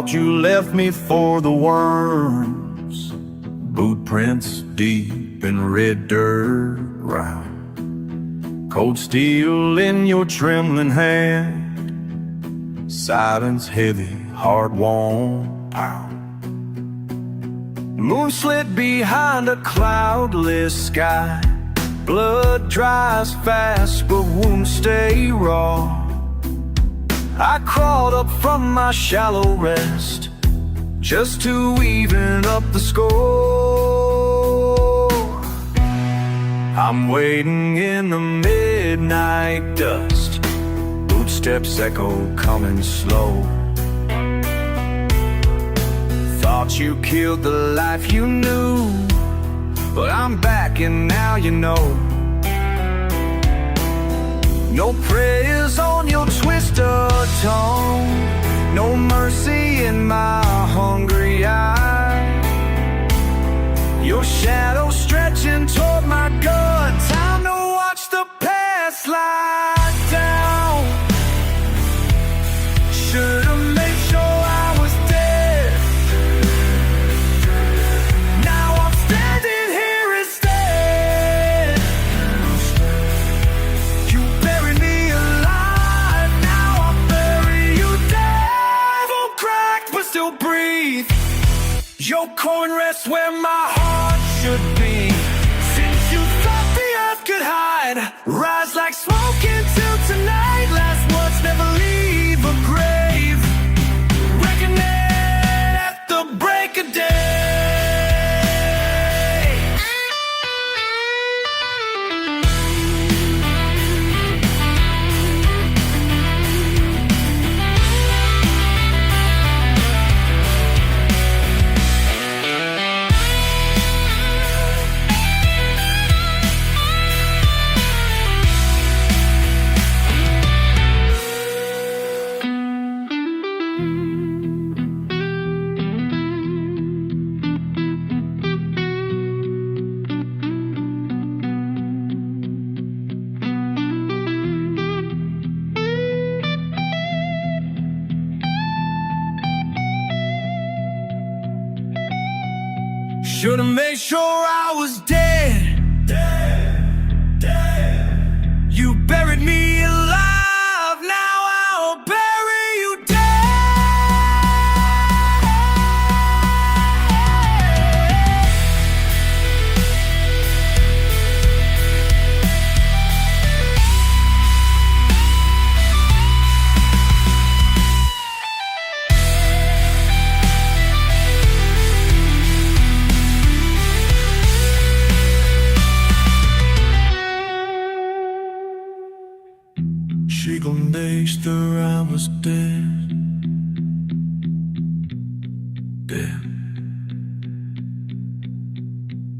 thought you left me for the worms. Boot prints deep in red dirt round, cold steel in your trembling hand, silence heavy, hard-won pound. Moon slit behind a cloudless sky, blood dries fast but wounds stay raw. I crawled up from my shallow rest just to even up the score. I'm waiting in the midnight dust, footsteps echo coming slow. Thought you killed the life you knew, but I'm back and now you know. No prayers on your twisted tongue, no mercy in my hungry eye. Your shadow stretching toward my gut, time to watch the past slide down. Should've made sure I was dead. Now I'm standing here instead. You buried me alive, now I bury you dead. Full cracked but still breathe. Your coin rests where my heart should be. Since you thought the earth could hide, rise like smoke into tonight. Last words never leave a grave. Reckoning at the break of day. Should've made sure I was dead. Dead. You buried me alive, now I'll bury you dead. Seconds after I was dead.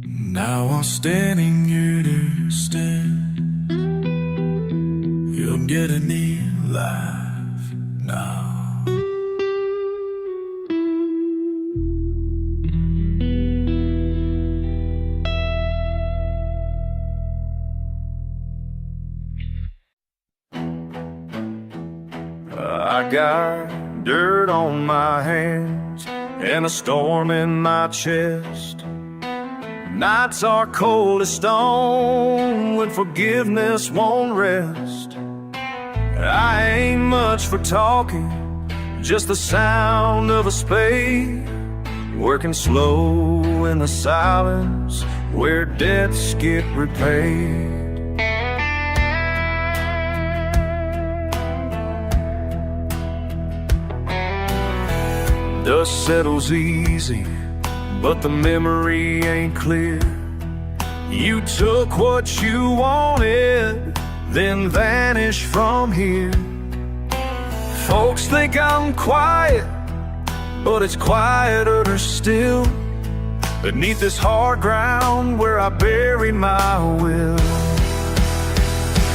Now I'm standing here to stand. You're getting me alive now. I got dirt on my hands and a storm in my chest. Nights are cold as stone when forgiveness won't rest. I ain't much for talking, just the sound of a spade, working slow in the silence where debts get repaid. Dust settles easy, but the memory ain't clear. You took what you wanted, then vanished from here. Folks think I'm quiet, but it's quieter still beneath this hard ground where I buried my will.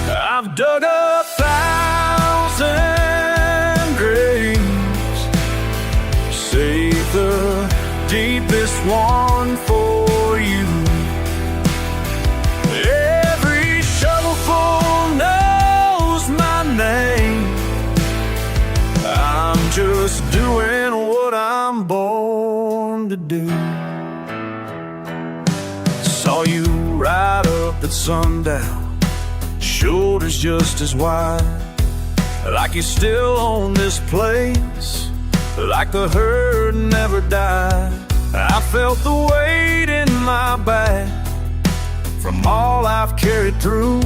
I've dug 1,000 graves, save the deepest one for you. Every shovelful knows my name. I'm just doing what I saw you right up at sundown, shoulders just as wide, like you still own this place, like the herd never died. I felt the weight in my back from all I've carried through,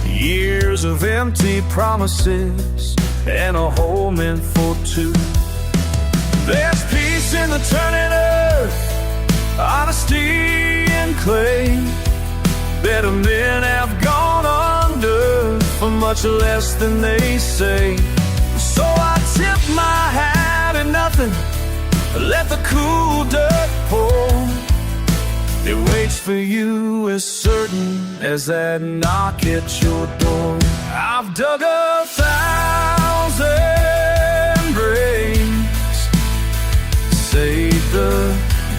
years of empty promises and a hole meant for two. There's peace in the turning earth, honesty in clay. Better men have gone under for much less than they say. So I tip my hat and nothing, let the cool dirt pour. It waits for you as certain as that knock at your door. I've dug 1,000 graves, saved the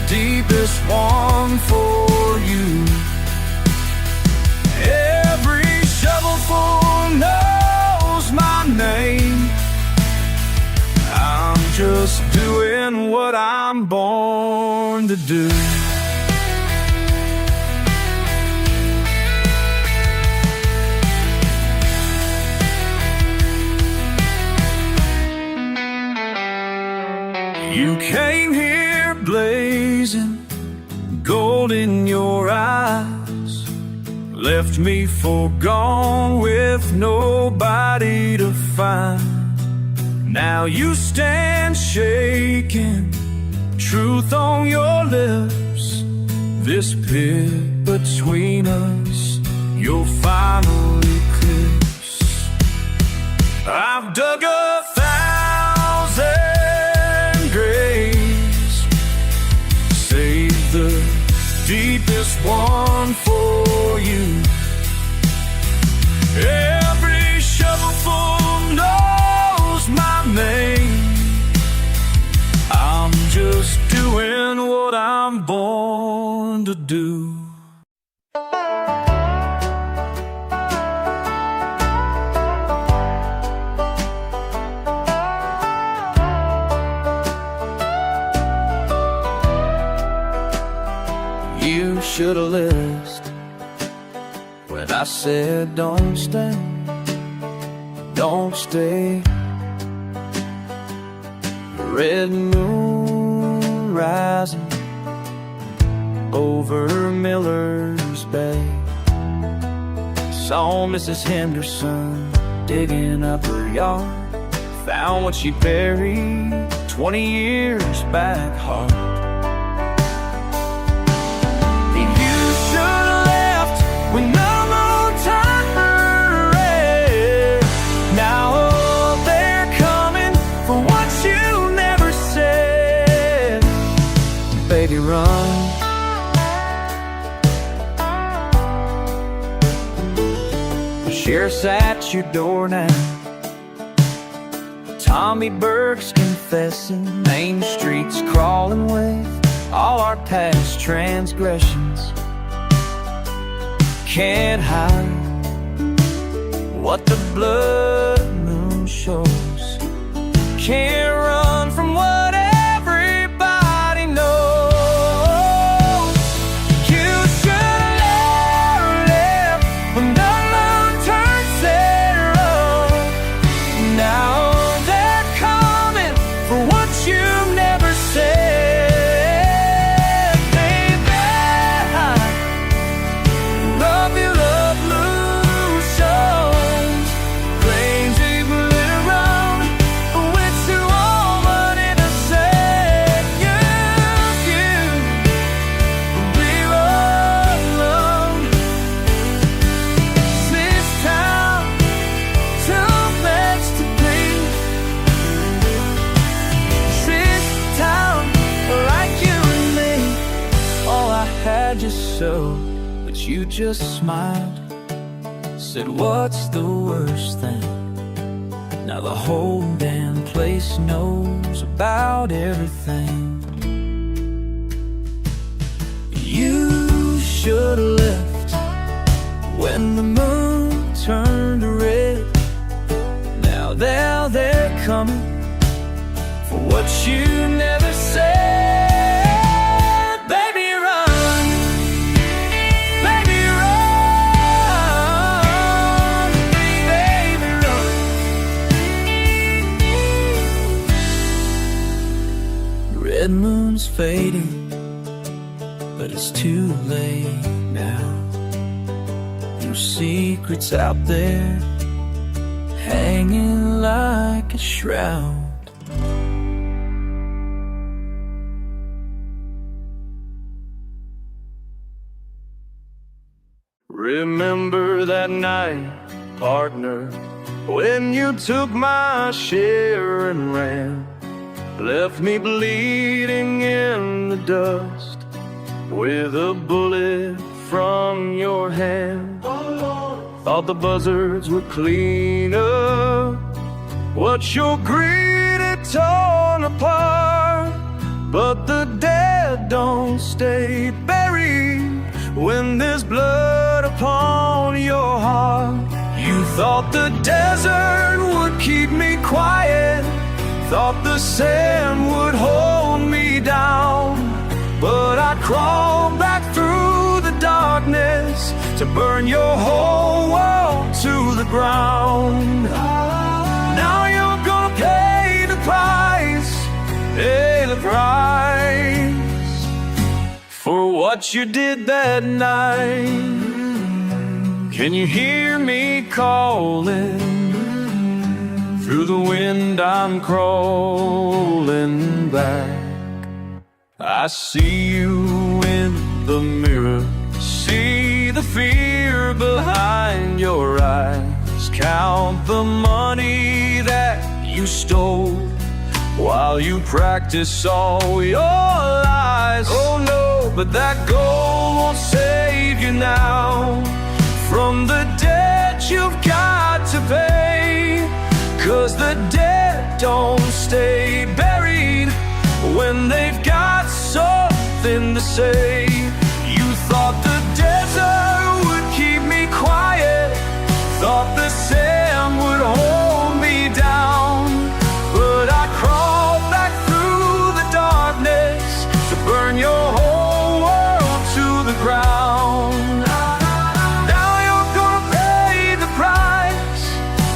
deepest one for you. Every shovelful knows my name. I'm just doing what I'm born to do. You came here blazing, gold in your eyes, left me for gone with nobody to find. Now you stand shaking, truth on your lips. This pit between us, you'll finally eclipse. I've dug 1,000 graves, saved the deepest one for you. Every shovelful knows my name. I'm just doing what I'm born to do. You should've listened when I said don't stay, don't stay. The red moon rising over Miller's Bay. Saw Mrs. Henderson digging up her yard, found what she buried 20 years back hard. When no more time for red, now they're coming for what you never said. Baby, run. The sheriff's at your door now. Tommy Burke's confessing, Main Street's crawling with all our past transgressions. Can't hide what the blood moon shows. Can't run from what everybody knows. You should have left when the moon turned zero. Now they're coming for what you never said. But you just smiled, said what's the worst thing? Now the whole damn place knows about everything. You should've left when the moon turned red. Now they're coming for what you never said. Baby, run. fading, but it's too late now. Your secret's out there, hanging like a shroud. Remember that night, partner, when you took my share and ran, left me bleeding in the dust with a bullet from your hand. Thought the buzzards would clean up what your greed had torn apart, but the dead don't stay buried when there's blood upon your heart. You thought the desert would keep me quiet, thought the sand would hold me down, but I crawled back through the darkness to burn your whole world to the ground. Now you're gonna pay the price, pay the price for what you did that night. Can you hear me calling? Through the wind I'm crawling back. I see you in the mirror, see the fear behind your eyes. Count the money that you stole while you practice all your lies. Oh no, but that gold won't save you now from the debt you've got to pay. 'Cause the dead don't stay buried when they've got something to say. You thought the desert would keep me quiet, thought the sand would hold me down, but I crawled back through the darkness to burn your whole world to the ground. Now you're gonna pay the price,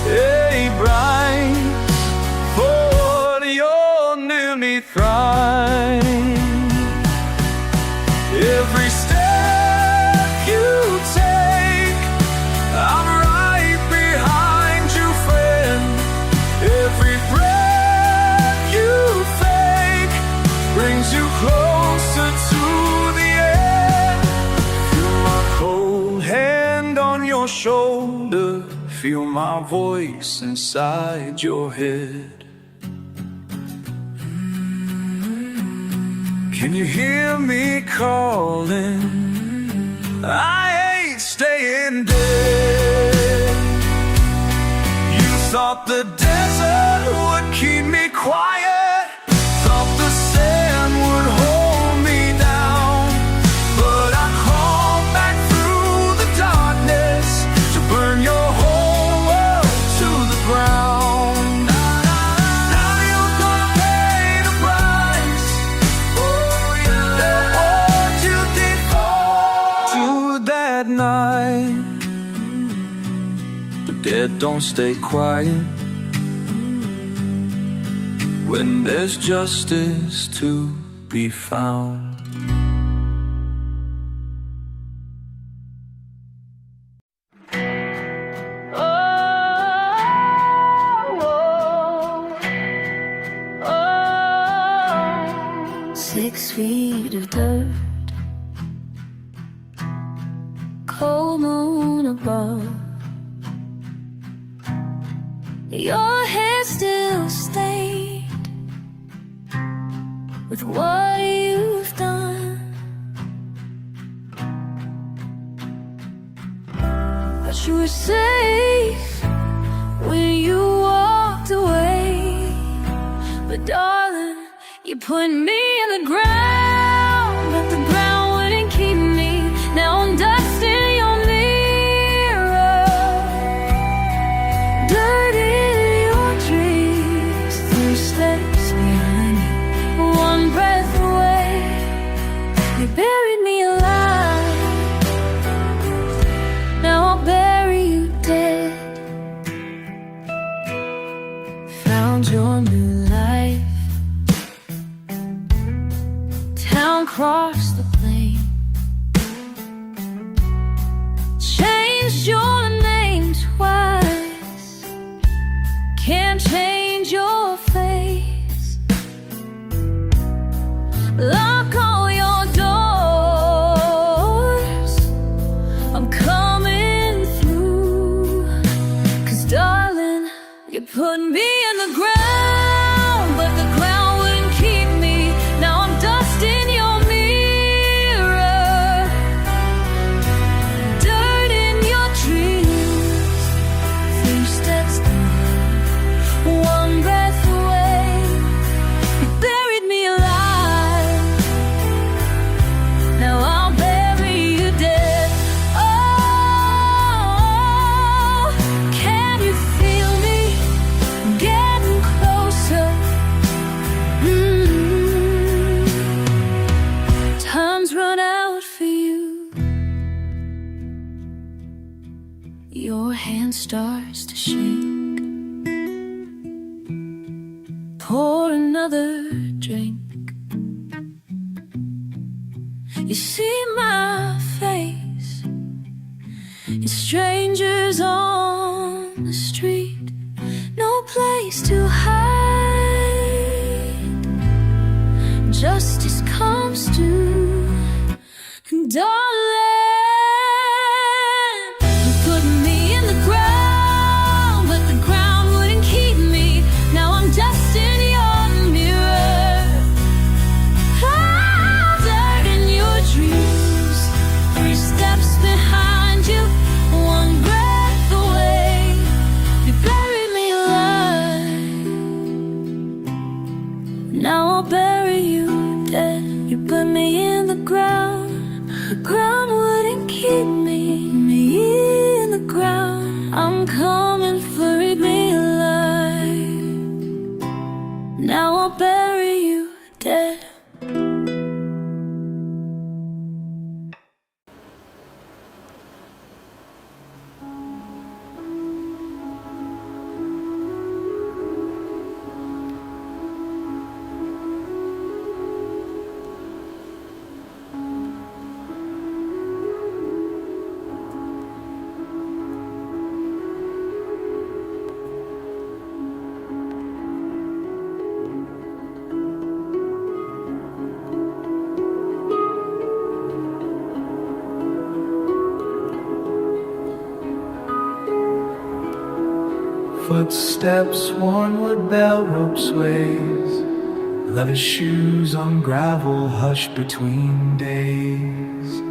a price for your nearly thrive. Every step you take, I'm right behind you, friend. Every breath you fake brings you closer to the end. Feel my cold hand on your shoulder, feel my voice inside your head. Can you hear me calling? I ain't staying dead. You thought the desert would keep me quiet, thought the sand would hold me down, but I crawled back through the darkness to burn your whole world to the ground. Now you're gonna pay the price. That night, the dead don't stay quiet when there's justice to be found. Oh, 6 feet of dirt, cold moon above, your hair still stained with what you've done. But you were safe when you walked away. But darling, you put me in the ground, but the ground wouldn't keep me. Now I'm dust in your mirror, dirt in your dreams, 3 steps behind you, 1 breath away. You buried me alive, now I'll bury you dead. Found your new life, for you. Your hand starts to shake. Pour another drink. You see my face. It's strangers on the street. No place to hide. Justice comes to, and darling, you put me in the ground, but the ground wouldn't keep me. Now I'm dust in your mirror. Ah, dirt in your dreams. 3 steps behind you, 1 breath away. You buried me alive. Now I'll bury you dead. You put me in the ground. The ground wouldn't keep me in the ground. I'm coming for it, me alive. Now I'll bury you dead. Footsteps worn with bell rope sways, leather shoes on gravel hushed between days.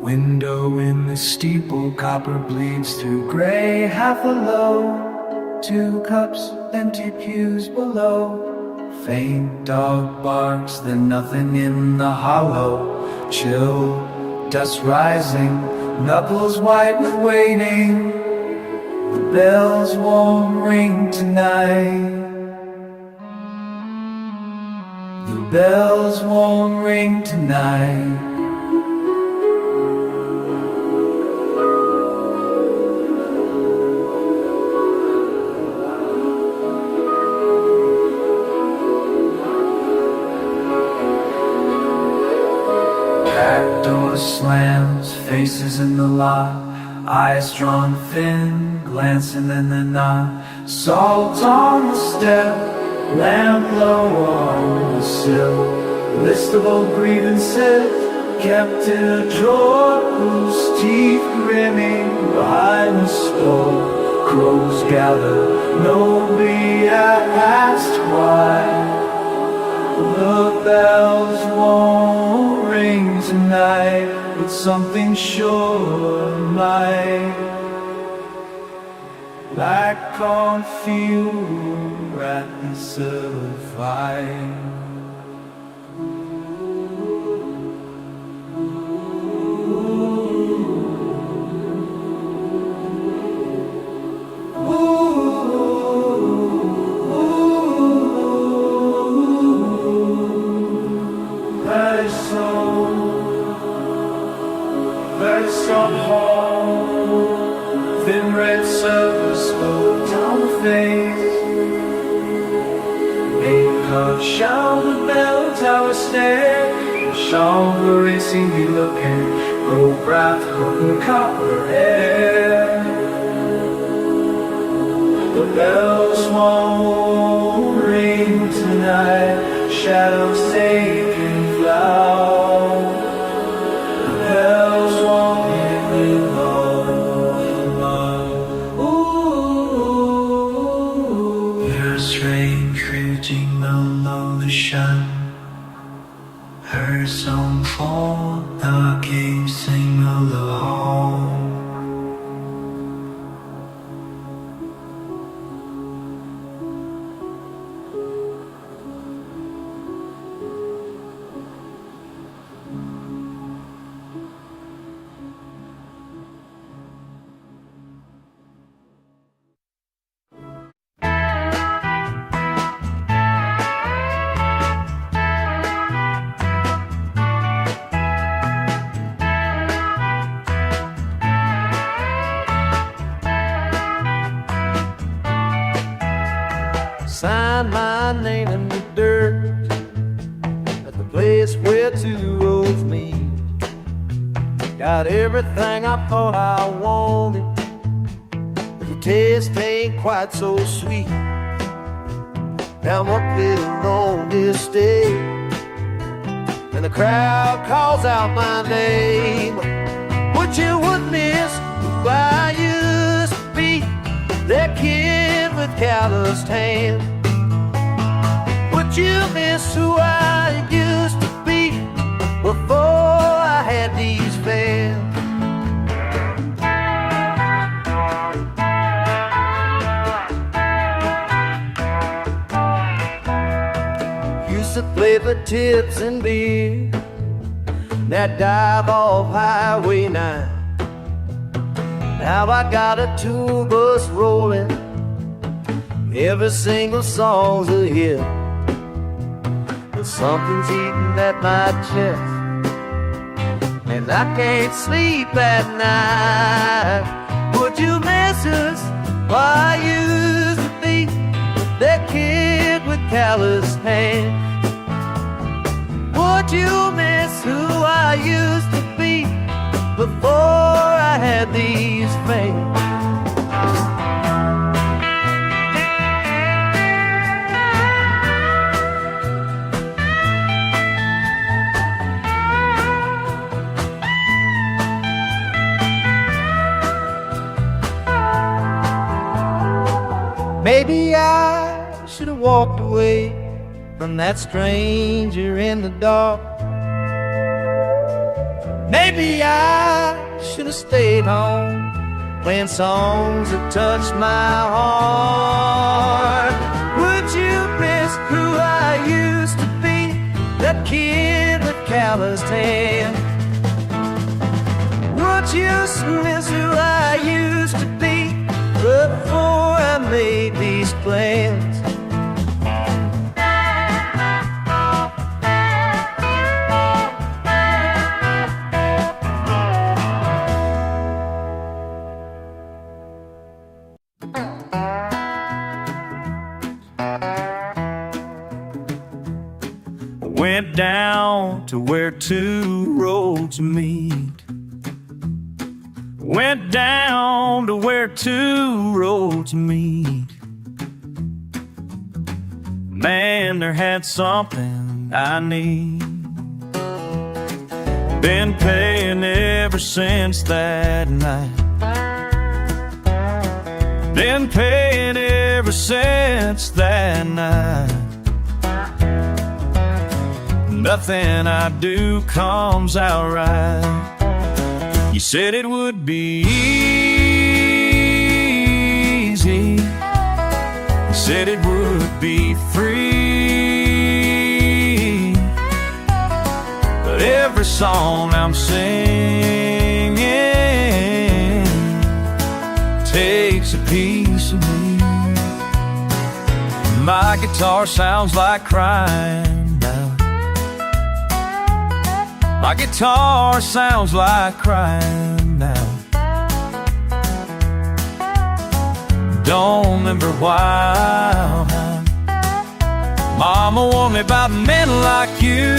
Window in the steeple, copper bleeds through gray, half a low. 2 cups, empty pews below. Faint dog barks, then nothing in the hollow. Chill, dust rising, knuckles white with waiting. The bells won't ring tonight. The bells won't ring tonight. Back door slams, faces in the lock. Eyes drawn thin, glancing in the knot. Salt on the step, lamp low on the sill. List of old grievances kept in a drawer, whose teeth grinning behind the store. Crows gather, nobody asked why. The bells won't ring tonight, but something sure might. Like cornfield at the survive. Very strong hall, thin red surface slope down the face. Make her shout the bell tower stair. Chambre racing me looking, gold breath cooking copper air. The bells won't ring tonight, shadows taking flight. The bells won't ring long. Ooh, there's rain creating below the sun. Her song for the cave sing along. find my name in the dirt at the place where two roads meet. Got everything I thought I wanted, but the taste ain't quite so sweet. Now I'm up here alone this day, and the crowd calls out my name. Would you witness who I used to be? That kid with calloused hand. Would you miss who I used to be before I had these fans? Used to play for tips and beer, that dive off Highway 9. Now I got a tour bus rolling, every single song's a hit. But something's eating at my chest, and I can't sleep at night. Would you miss us? I used to be that kid with calloused hands. Would you miss who I used to be before I had these fans? Maybe I should have walked away from that stranger in the dark. Maybe I should have stayed home, playing songs that touched my heart. Would you miss who I used to be? That kid with calloused hands. Would you miss who I used to be before I made these plans? Went down to where two roads meet. Went down to where two roads meet. Man, there had something I need. Been paying ever since that night. Been paying ever since that night. Nothing I do comes out right. You said it would be easy. You said it would be free. But every song I'm singing takes a piece of me. My guitar sounds like crying now. My guitar sounds like crying now. Don't remember why. Mama warned me about men like you,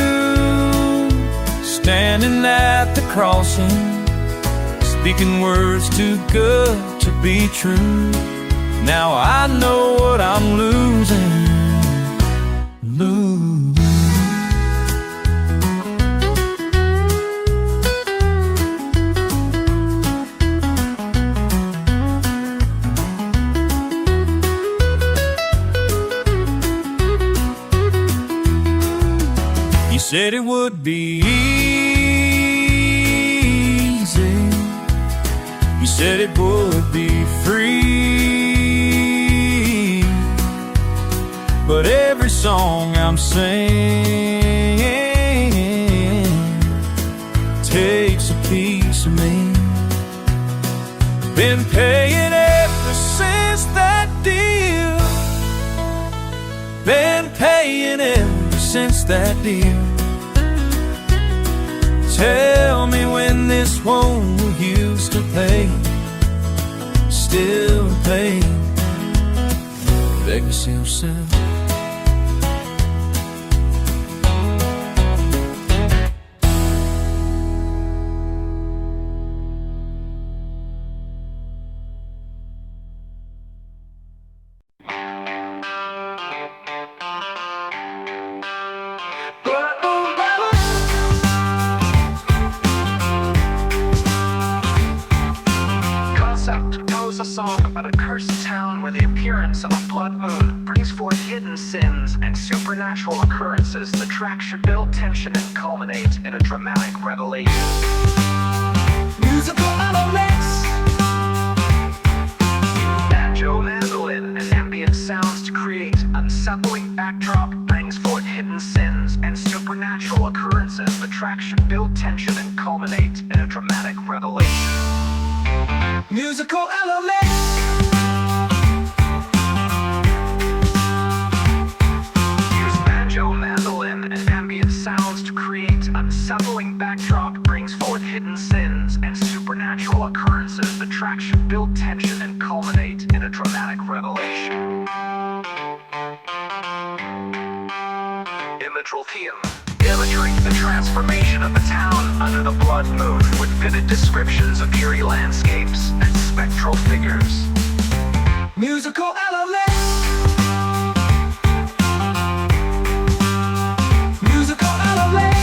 standing at the crossing, speaking words too good to be true. Now I know what I'm losing. You said it would be easy. You said it would be free. But every song I'm singing takes a piece of me. Been paying ever since that deal. Been paying ever since that deal. Tell me when this one we used to pay still pay. Beg yourself, a song about a cursed town where the appearance of a blood moon brings forth hidden sins and supernatural occurrences. The track should build tension and culminate in a dramatic revelation. Musical elements. Banjo, mandolin, and ambient sounds to create unsettling backdrop brings forth hidden sins and supernatural occurrences. The track should build tension and culminate in a dramatic revelation. Musical elements. Use banjo, mandolin, and ambient sounds to create unsettling backdrop brings forth hidden sins and supernatural occurrences. The track should build tension and culminate in a dramatic revelation. Imageral theme. Imagery, the transformation of the town under the blood moon with vivid descriptions of eerie landscapes and spectral figures. Musical elements. Musical elements.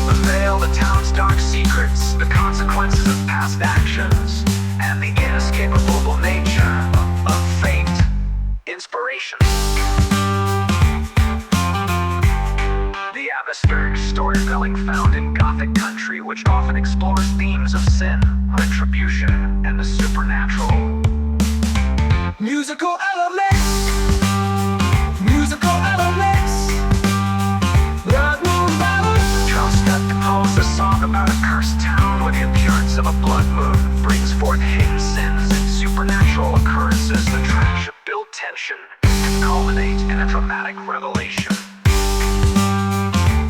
Unveil the town's dark secrets, the consequences of past actions, and the inescapable nature of fate. Inspiration. The atmospheric storytelling found in Gothic country, which often explores themes of sin, retribution, and the supernatural. Musical elements. Musical elements. Blood moon ballads. Drums that compose a song about a cursed town where the appearance of a blood moon brings forth hidden sins and supernatural occurrences. The track should build tension and culminate in a dramatic revelation.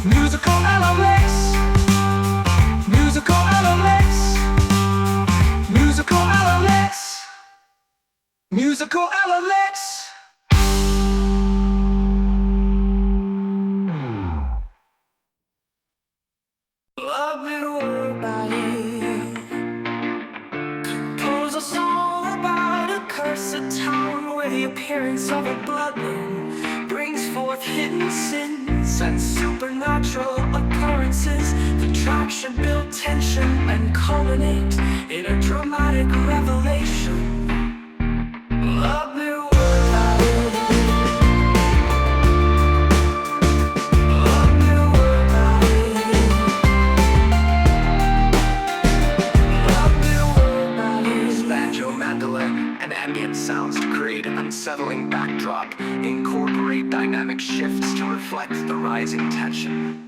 Musical elements. Musical elements. Musical elements. Musical elements. Love me to work by it. Compose a song about a cursed town where the appearance of a blood moon brings forth hidden sins and supernatural occurrences. The track should build tension and culminate in a dramatic revelation. Love me to work by it. Love me to work by it. Love me to work by it. Banjo, mandolin, and ambient sounds to create an unsettling backdrop. Incorporate dynamic shifts to reflect the rising tension.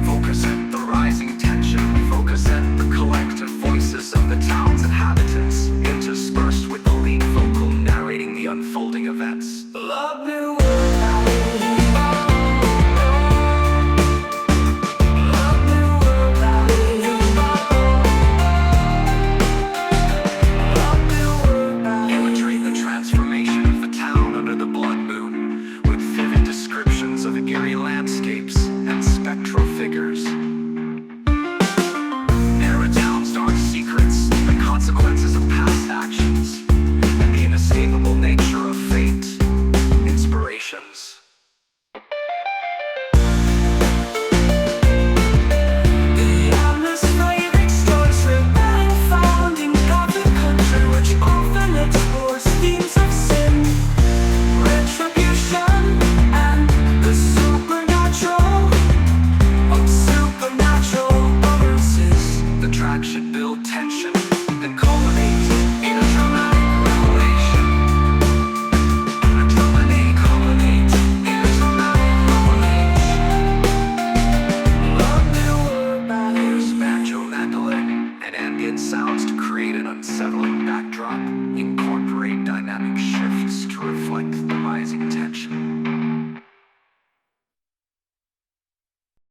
Focus at the rising tension. Focus at the collective voices of the town's inhabitants, interspersed with the lead vocal narrating the unfolding events. Love me to work by it. Love me to work by it. Love me to work by it. Imagery, the transformation of the town under the blood moon, with vivid descriptions of eerie landscapes and spectral figures. Narrow town's dark secrets, the consequences of past actions, and the inescapable nature of fate. Inspirations. The atmospheric storytelling found in Gothic country, which often explores themes of sin, retribution, and the supernatural occurrences. The track should build tension and culminate